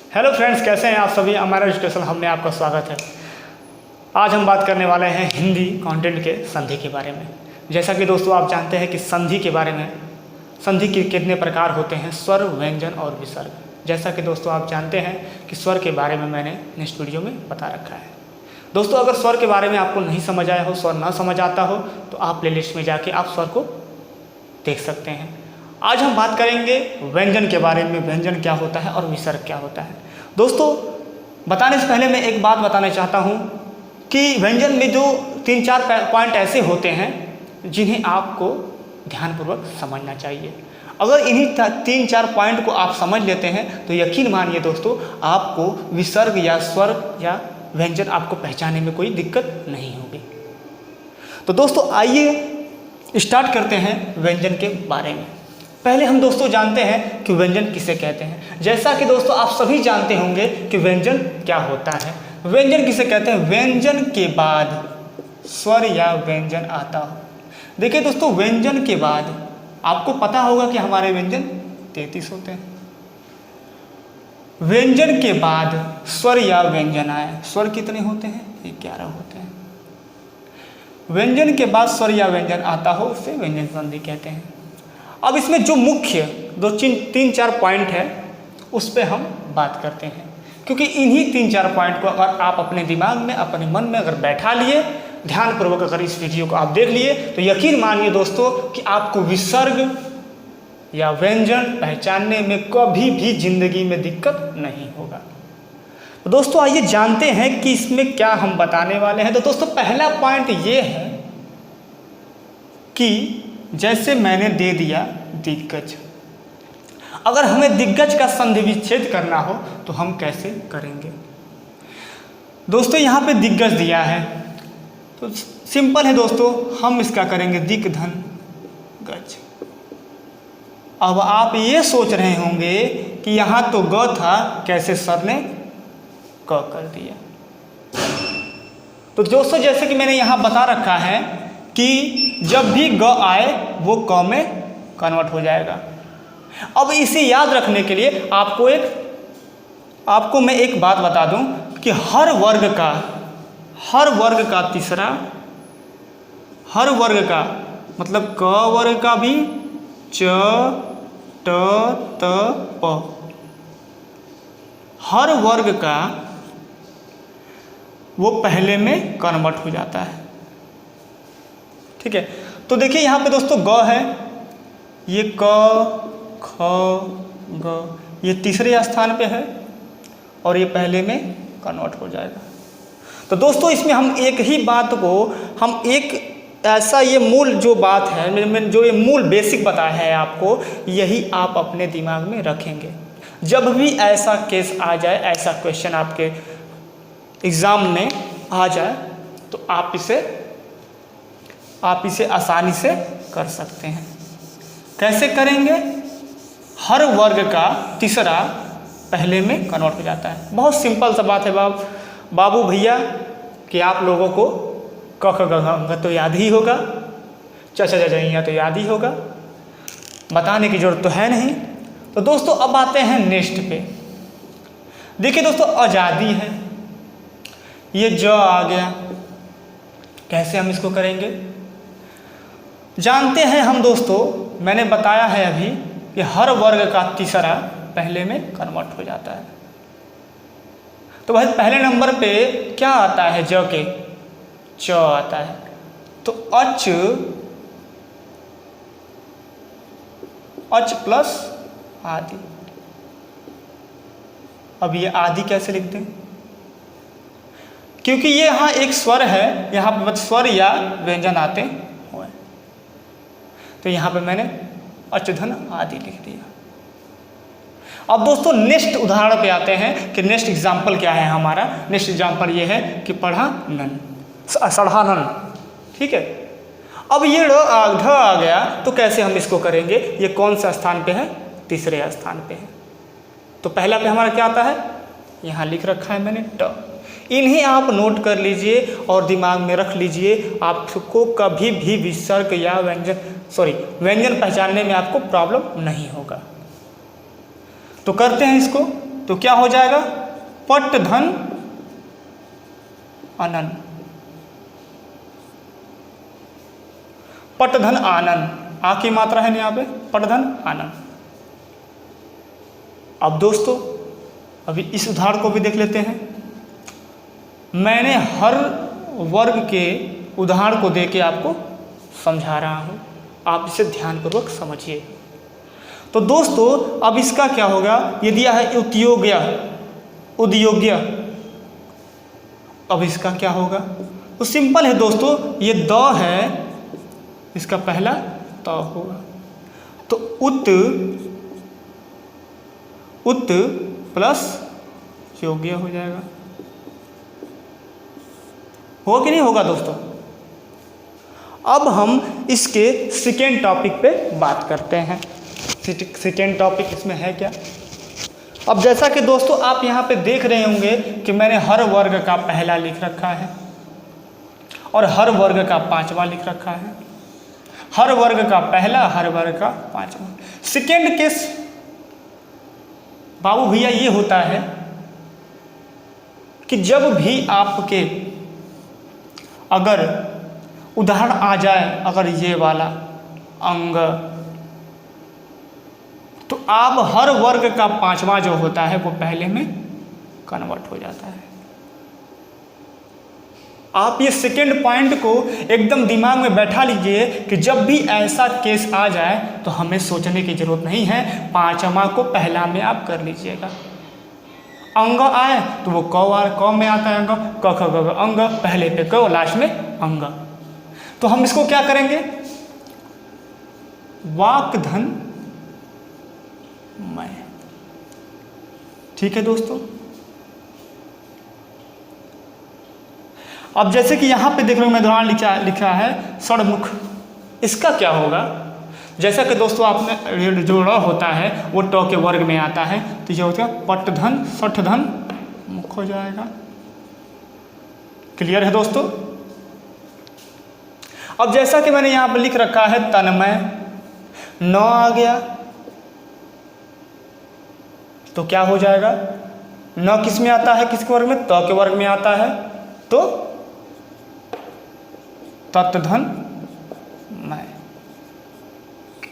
Hello friends, कैसे हैं आप सभी। हमारा एजुकेशन हब में आपका स्वागत है। आज हम बात करने वाले हैं हिंदी कंटेंट के संधि के बारे में। जैसा कि दोस्तों आप जानते हैं कि संधि के बारे में, संधि के कितने प्रकार होते हैं, स्वर, व्यंजन और विसर्ग। जैसा कि दोस्तों आप जानते हैं कि स्वर के बारे में मैंने नेक्स्ट वीडियो में बता रखा है। दोस्तों अगर स्वर के बारे में आपको नहीं समझ आया हो, स्वर ना समझ आता हो, तो आप प्लेलिस्ट में जाके आप स्वर को देख सकते हैं। आज हम बात करेंगे व्यंजन के बारे में, व्यंजन क्या होता है और विसर्ग क्या होता है। दोस्तों बताने से पहले मैं एक बात बताना चाहता हूँ कि व्यंजन में जो 3-4 पॉइंट ऐसे होते हैं जिन्हें आपको ध्यानपूर्वक समझना चाहिए। अगर इन्हीं 3-4 पॉइंट को आप समझ लेते हैं तो यकीन मानिए दोस्तों, आपको विसर्ग या स्वर या व्यंजन आपको पहचानने में कोई दिक्कत नहीं होगी। तो दोस्तों आइए स्टार्ट करते हैं व्यंजन के बारे में। पहले हम दोस्तों जानते हैं कि व्यंजन किसे कहते हैं। जैसा कि दोस्तों आप सभी जानते होंगे कि व्यंजन क्या होता है। व्यंजन किसे कहते हैं? व्यंजन के बाद स्वर या व्यंजन आता हो। देखिए दोस्तों, व्यंजन के बाद आपको पता होगा कि हमारे व्यंजन 33 होते हैं। व्यंजन के बाद स्वर या व्यंजन आए, स्वर कितने होते हैं? 11 होते हैं। व्यंजन के बाद स्वर या व्यंजन आता हो उसे व्यंजन संधि कहते हैं। अब इसमें जो मुख्य 3-4 पॉइंट है उस पर हम बात करते हैं, क्योंकि इन्हीं 3-4 पॉइंट को अगर आप अपने दिमाग में, अपने मन में अगर बैठा लिए, ध्यानपूर्वक अगर इस वीडियो को आप देख लिए, तो यकीन मानिए दोस्तों कि आपको विसर्ग या व्यंजन पहचानने में कभी भी जिंदगी में दिक्कत नहीं होगा। तो दोस्तों आइए जानते हैं कि इसमें क्या हम बताने वाले हैं। तो दोस्तों पहला पॉइंट ये है कि जैसे मैंने दे दिया दिग्गज, अगर हमें दिग्गज का संधि विच्छेद करना हो तो हम कैसे करेंगे। दोस्तों यहाँ पे दिग्गज दिया है तो सिंपल है दोस्तों, हम इसका करेंगे दिक धन गज। अब आप ये सोच रहे होंगे कि यहाँ तो ग था, कैसे सर ने क कर दिया। तो दोस्तों जैसे कि मैंने यहाँ बता रखा है कि जब भी ग आए वो क में कन्वर्ट हो जाएगा। अब इसे याद रखने के लिए आपको मैं एक बात बता दूं कि हर वर्ग का तीसरा, हर वर्ग का मतलब क वर्ग का भी, च ट त प, हर वर्ग का वो पहले में कन्वर्ट हो जाता है। ठीक है, तो देखिए यहाँ पे दोस्तों ग है, ये क ख ग, ये तीसरे स्थान पे है और ये पहले में कन्वर्ट हो जाएगा। तो दोस्तों इसमें हम एक ही बात को, हम एक ऐसा ये मूल जो बात है, मैंने जो ये मूल बेसिक बताया है आपको, यही आप अपने दिमाग में रखेंगे। जब भी ऐसा केस आ जाए, ऐसा क्वेश्चन आपके एग्ज़ाम में आ जाए, तो आप इसे आसानी से कर सकते हैं। कैसे करेंगे? हर वर्ग का तीसरा पहले में कन्वर्ट हो जाता है। बहुत सिंपल सा बात है बाबू भैया कि आप लोगों को क ख ग घ तो याद ही होगा, च छ ज झ तो याद ही होगा, बताने की जरूरत तो है नहीं। तो दोस्तों अब आते हैं नेक्स्ट पे। देखिए दोस्तों आज़ादी है, ये ज आ गया, कैसे हम इसको करेंगे जानते हैं हम दोस्तों। मैंने बताया है अभी कि हर वर्ग का तीसरा पहले में कन्वर्ट हो जाता है। तो भाई पहले नंबर पे क्या आता है? ज के च आता है, तो अच प्लस आदि। अब ये आदि कैसे लिखते हैं? क्योंकि ये यहाँ एक स्वर है, यहाँ पर स्वर या व्यंजन आते हुए, तो यहाँ पे मैंने अचधन आदि लिख दिया। अब दोस्तों नेक्स्ट उदाहरण पे आते हैं कि नेक्स्ट एग्जाम्पल क्या है हमारा। नेक्स्ट एग्जाम्पल ये है कि पढ़ानन, सढ़ानन। ठीक है, अब ये ढ आ गया, तो कैसे हम इसको करेंगे? ये कौन सा स्थान पे है? तीसरे स्थान पे है। तो पहला पे हमारा क्या आता है? यहाँ लिख रखा है मैंने ट। इन्हें आप नोट कर लीजिए और दिमाग में रख लीजिए। आपको कभी भी विसर्ग या व्यंजन पहचानने में आपको प्रॉब्लम नहीं होगा। तो करते हैं इसको। तो क्या हो जाएगा? पट धन अनन, पटधन आनन, आ की मात्रा है ना यहाँ पे, पटधन आनन। अब दोस्तों अभी इस उदाहरण को भी देख लेते हैं। मैंने हर वर्ग के उदाहरण को देके आपको समझा रहा हूँ, आप इसे ध्यानपूर्वक समझिए। तो दोस्तों अब इसका क्या होगा? ये दिया है उद्योग्य, उद्योग्य, अब इसका क्या होगा? तो सिंपल है दोस्तों, ये द है, इसका पहला त होगा, तो उत, उत प्लस योग्य हो जाएगा। हो कि नहीं होगा दोस्तों? अब हम इसके सेकेंड टॉपिक पे बात करते हैं। सेकेंड टॉपिक इसमें है क्या? अब जैसा कि दोस्तों आप यहाँ पे देख रहे होंगे कि मैंने हर वर्ग का पहला लिख रखा है और हर वर्ग का पांचवा लिख रखा है। हर वर्ग का पहला, हर वर्ग का पांचवा। सेकेंड केस बाबू भैया ये होता है कि जब भी आपके अगर उदाहरण आ जाए, अगर ये वाला अंग, तो आप हर वर्ग का पांचवा जो होता है वो पहले में कन्वर्ट हो जाता है। आप ये सेकेंड पॉइंट को एकदम दिमाग में बैठा लीजिए कि जब भी ऐसा केस आ जाए तो हमें सोचने की जरूरत नहीं है, पांचवा को पहला में आप कर लीजिएगा। अंग आए तो वो क में आता है अंग, क ख ग अंग, पहले पे क, लास्ट में अंग। तो हम इसको क्या करेंगे? वाक धन मैं। ठीक है दोस्तों, अब जैसे कि यहाँ पे देख लो मैं उदाहरण लिखा है षडमुख। इसका क्या होगा? जैसा कि दोस्तों आपने जो र होता है वो ट के वर्ग में आता है, तो ये होता है पटधन सठधन मुख हो जाएगा। क्लियर है दोस्तों? अब जैसा कि मैंने यहाँ पर लिख रखा है तन्मय, न आ गया तो क्या हो जाएगा? न किस में आता है, किसके वर्ग में? त के वर्ग में आता है, तो तत्धन मैं।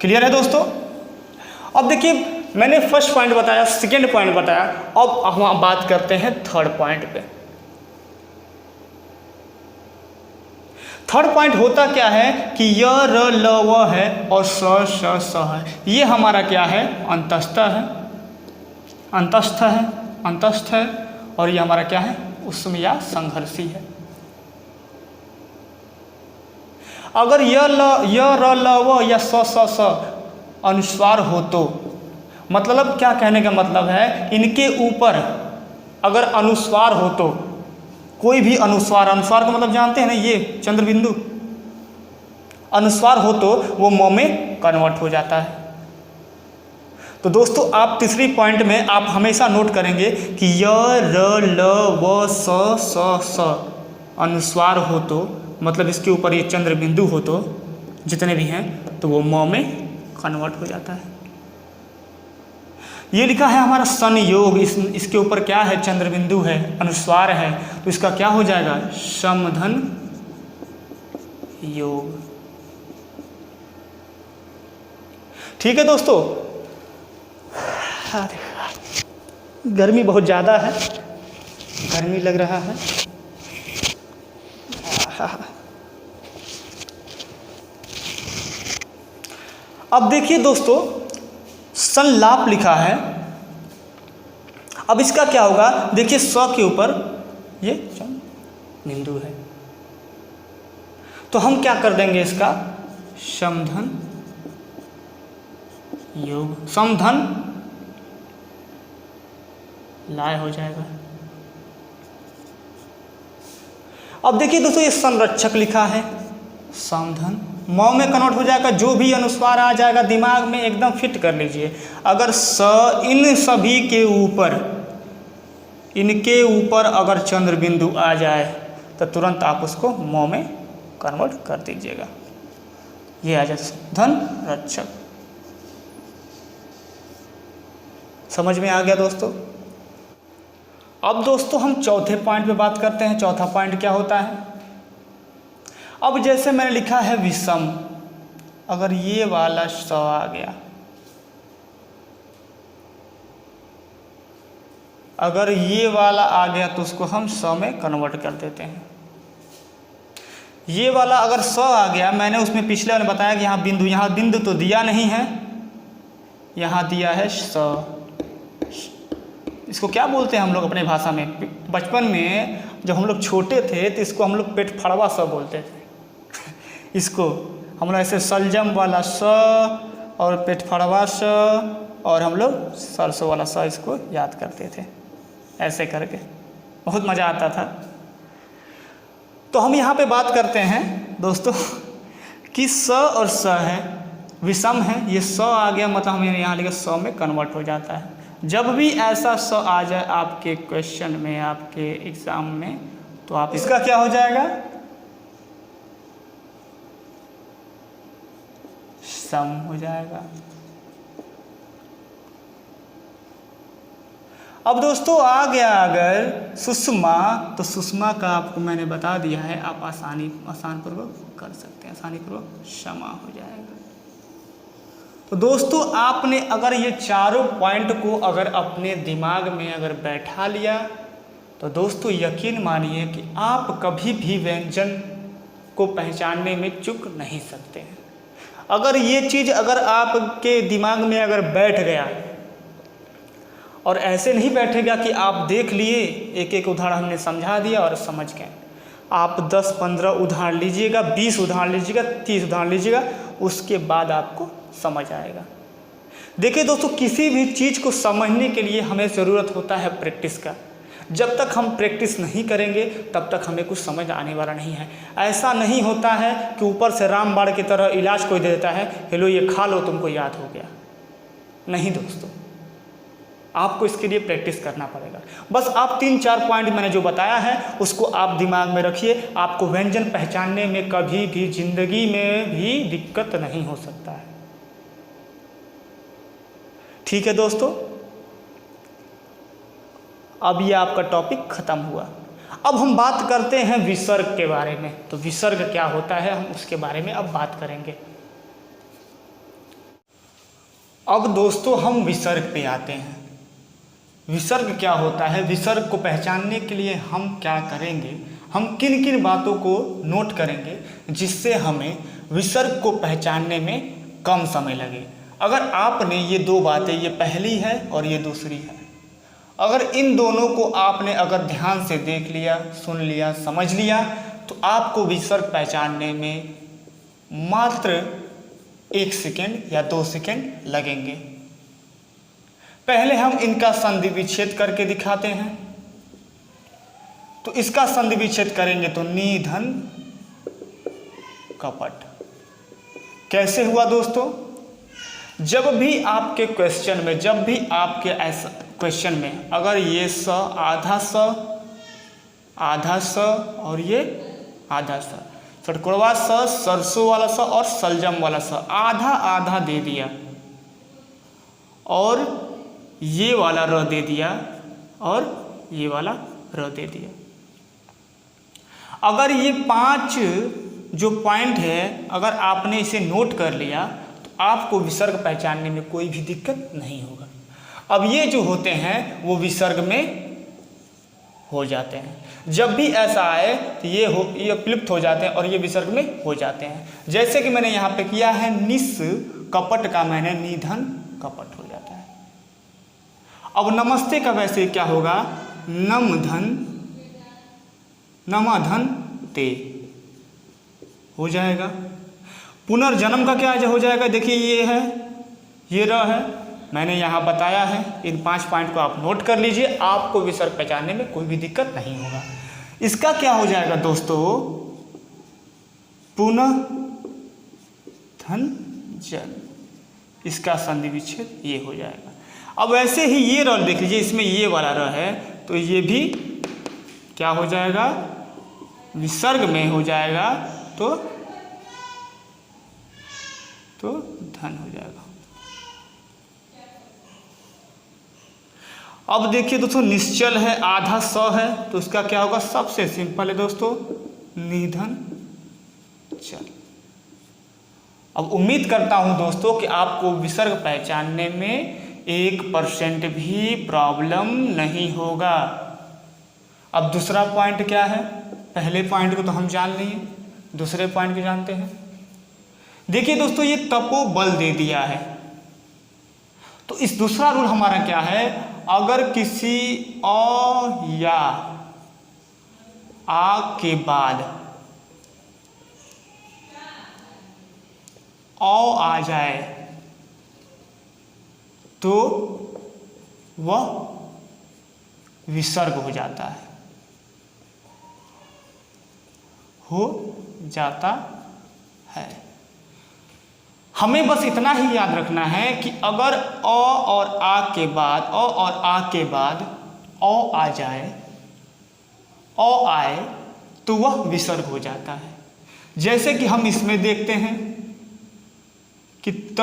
क्लियर है दोस्तों? अब देखिए मैंने फर्स्ट पॉइंट बताया, सेकेंड पॉइंट बताया, अब हम बात करते हैं थर्ड पॉइंट पे। थर्ड पॉइंट होता क्या है कि य र ल व है और स है, ये हमारा क्या है? अंतस्थ है, अंतस्थ है, अंतस्थ है, और ये हमारा क्या है? उसमें या संघर्षी है। अगर य र ल व या स अनुस्वार हो तो मतलब क्या कहने का मतलब है, इनके ऊपर अगर अनुस्वार हो तो, कोई भी अनुस्वार, अनुस्वार का मतलब जानते हैं ना, ये चंद्र बिंदु, अनुस्वार हो तो वो म में कन्वर्ट हो जाता है। तो दोस्तों आप तीसरी पॉइंट में आप हमेशा नोट करेंगे कि य र ल व स अनुस्वार हो तो मतलब इसके ऊपर ये चंद्र बिंदु हो तो जितने भी हैं तो वो म में कन्वर्ट हो जाता है। ये लिखा है हमारा संयोग, इसके ऊपर क्या है? चंद्र बिंदु है, अनुस्वार है, तो इसका क्या हो जाएगा? समधन योग। ठीक है दोस्तों? गर्मी बहुत ज़्यादा है, गर्मी लग रहा है। अब देखिए दोस्तों संलाप लिखा है, अब इसका क्या होगा? देखिए स के ऊपर ये बिंदु है, तो हम क्या कर देंगे? इसका समधन योग, समधन लाय हो जाएगा। अब देखिए दोस्तों ये संरक्षक लिखा है, समधन म में कन्वर्ट हो जाएगा। जो भी अनुस्वार आ जाएगा दिमाग में एकदम फिट कर लीजिए। अगर स इन सभी के ऊपर, इनके ऊपर अगर चंद्र बिंदु आ जाए तो तुरंत आप उसको म में कन्वर्ट कर दीजिएगा, ये आ जाए धन रक्षक। समझ में आ गया दोस्तों? अब दोस्तों हम चौथे पॉइंट पे बात करते हैं। चौथा पॉइंट क्या होता है? अब जैसे मैंने लिखा है विषम, अगर ये वाला स आ गया, अगर ये वाला आ गया तो उसको हम स में कन्वर्ट कर देते हैं। ये वाला अगर स आ गया, मैंने उसमें पिछले वाले बताया कि यहाँ बिंदु तो दिया नहीं है, यहाँ दिया है स। इसको क्या बोलते हैं हम लोग अपने भाषा में? बचपन में जब हम लोग छोटे थे तो इसको हम लोग पेट फाड़वा स बोलते थे। इसको हम लोग ऐसे सलजम वाला स और पेट फाड़वा स और हम लोग सरसों वाला स इसको याद करते थे, ऐसे करके बहुत मज़ा आता था। तो हम यहाँ पे बात करते हैं दोस्तों कि स और स है, विषम है। ये स आ गया मतलब हमें यहाँ लिखा स में कन्वर्ट हो जाता है। जब भी ऐसा स आ जाए आपके क्वेश्चन में, आपके एग्ज़ाम में, तो आप इसका क्या हो जाएगा? सम हो जाएगा। अब दोस्तों आ गया अगर सुषमा, तो सुषमा का आपको मैंने बता दिया है, आप आसान पूर्वक कर सकते हैं, आसानी पूर्वक क्षमा हो जाएगा। तो दोस्तों आपने अगर ये चारों पॉइंट को अगर अपने दिमाग में अगर बैठा लिया तो दोस्तों यकीन मानिए कि आप कभी भी व्यंजन को पहचानने में चूक नहीं सकते हैं। अगर ये चीज़ अगर आपके दिमाग में अगर बैठ गया, और ऐसे नहीं बैठेगा कि आप देख लिए, एक एक उदाहरण हमने समझा दिया और समझ गए। आप 10-15 उदाहरण लीजिएगा, 20 उदाहरण लीजिएगा, 30 उदाहरण लीजिएगा, उसके बाद आपको समझ आएगा। देखिए दोस्तों, किसी भी चीज़ को समझने के लिए हमें ज़रूरत होता है प्रैक्टिस का। जब तक हम प्रैक्टिस नहीं करेंगे तब तक हमें कुछ समझ आने वाला नहीं है। ऐसा नहीं होता है कि ऊपर से रामबाण की तरह इलाज कोई दे देता है, हेलो ये खा लो तुमको याद हो गया। नहीं दोस्तों, आपको इसके लिए प्रैक्टिस करना पड़ेगा। बस आप 3-4 पॉइंट मैंने जो बताया है उसको आप दिमाग में रखिए, आपको व्यंजन पहचानने में कभी भी जिंदगी में भी दिक्कत नहीं हो सकता है। ठीक है दोस्तों, अब ये आपका टॉपिक खत्म हुआ। अब हम बात करते हैं विसर्ग के बारे में। तो विसर्ग क्या होता है, हम उसके बारे में अब बात करेंगे। अब दोस्तों हम विसर्ग पे आते हैं। विसर्ग क्या होता है? विसर्ग को पहचानने के लिए हम क्या करेंगे, हम किन किन बातों को नोट करेंगे जिससे हमें विसर्ग को पहचानने में कम समय लगे। अगर आपने ये 2 बातें, ये पहली है और ये दूसरी है, अगर इन दोनों को आपने अगर ध्यान से देख लिया, सुन लिया, समझ लिया, तो आपको विसर्ग पहचानने में मात्र 1 सेकेंड या 2 सेकेंड लगेंगे। पहले हम इनका संधि विच्छेद करके दिखाते हैं। तो इसका संधि विच्छेद करेंगे तो निधन कपट। कैसे हुआ दोस्तों? जब भी आपके क्वेश्चन में, जब भी आपके ऐसा क्वेश्चन में अगर ये स, आधा स और ये आधा स, षटकोणवा स, सरसों वाला स और सलजम वाला स आधा आधा दे दिया और ये वाला र दे दिया और ये वाला र दे दिया। अगर ये 5 जो पॉइंट है अगर आपने इसे नोट कर लिया तो आपको विसर्ग पहचानने में कोई भी दिक्कत नहीं होगा। अब ये जो होते हैं वो विसर्ग में हो जाते हैं। जब भी ऐसा आए तो ये प्लुप्त हो जाते हैं और ये विसर्ग में हो जाते हैं। जैसे कि मैंने यहाँ पे किया है, निस कपट का मैंने निधन कपट हो जाता है। अब नमस्ते का वैसे क्या होगा, नमधन ते हो जाएगा। पुनर्जन्म का क्या हो जाएगा, देखिए ये है, ये र है, मैंने यहाँ बताया है। इन 5 पॉइंट को आप नोट कर लीजिए, आपको विसर्ग पहचानने में कोई भी दिक्कत नहीं होगा। इसका क्या हो जाएगा दोस्तों, पुनः धन जन, इसका संधि विच्छेद ये हो जाएगा। अब ऐसे ही ये र देख लीजिए, इसमें ये वाला र है तो ये भी क्या हो जाएगा, विसर्ग में हो जाएगा तो धन हो जाएगा। अब देखिए दोस्तों, निश्चल है, आधा स है, तो इसका क्या होगा? सबसे सिंपल है दोस्तों, निधन चल। अब उम्मीद करता हूं दोस्तों कि आपको विसर्ग पहचानने में 1% भी प्रॉब्लम नहीं होगा। अब दूसरा पॉइंट क्या है? पहले पॉइंट को तो हम जान लिए, दूसरे पॉइंट को जानते हैं। देखिए दोस्तों, ये तपोबल दे दिया है, तो इस दूसरा रूल हमारा क्या है? अगर किसी अ या आ के बाद औ आ जाए तो वह विसर्ग हो जाता है, हमें बस इतना ही याद रखना है कि अगर अ और आ के बाद औ आ जाए, औ आए तो वह विसर्ग हो जाता है। जैसे कि हम इसमें देखते हैं कि त,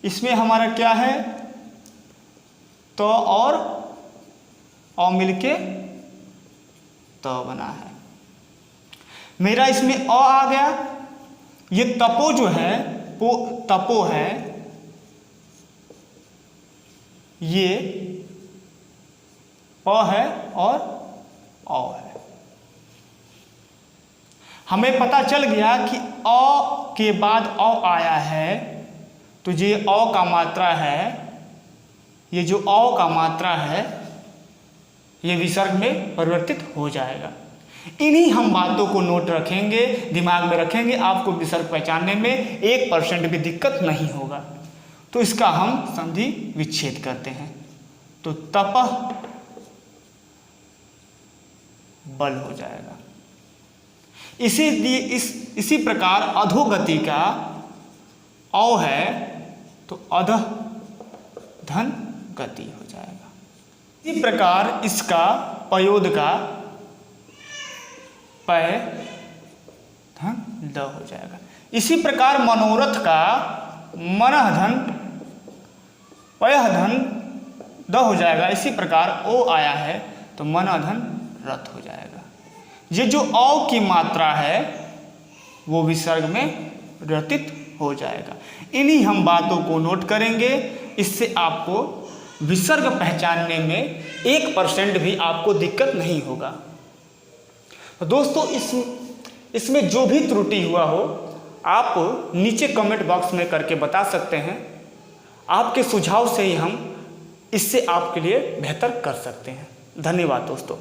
इसमें हमारा क्या है? त और औ मिलके त बना है। मेरा इसमें अ आ गया, ये तपो जो है वो तपो है, ये प है और औ है। हमें पता चल गया कि अ के बाद औ आया है, तो ये औ का मात्रा है, ये जो औ का मात्रा है ये विसर्ग में परिवर्तित हो जाएगा। इन्हीं हम बातों को नोट रखेंगे, दिमाग में रखेंगे, आपको विसर्ग पहचानने में 1% भी दिक्कत नहीं होगा। तो इसका हम संधि विच्छेद करते हैं, तो तपः बल हो जाएगा। इसी प्रकार अधोगति का औ है तो अधः धन गति हो जाएगा। इसी प्रकार इसका पयोद का पय धन द हो जाएगा। इसी प्रकार मनोरथ का मनः धन पयः धन द हो जाएगा। इसी प्रकार ओ आया है तो मनः धन रथ हो जाएगा। ये जो औ की मात्रा है वो विसर्ग में परिवर्तित हो जाएगा। इन्हीं हम बातों को नोट करेंगे, इससे आपको विसर्ग पहचानने में 1% भी आपको दिक्कत नहीं होगा। तो दोस्तों, इसमें जो भी त्रुटि हुआ हो आप नीचे कमेंट बॉक्स में करके बता सकते हैं। आपके सुझाव से ही हम इससे आपके लिए बेहतर कर सकते हैं। धन्यवाद दोस्तों।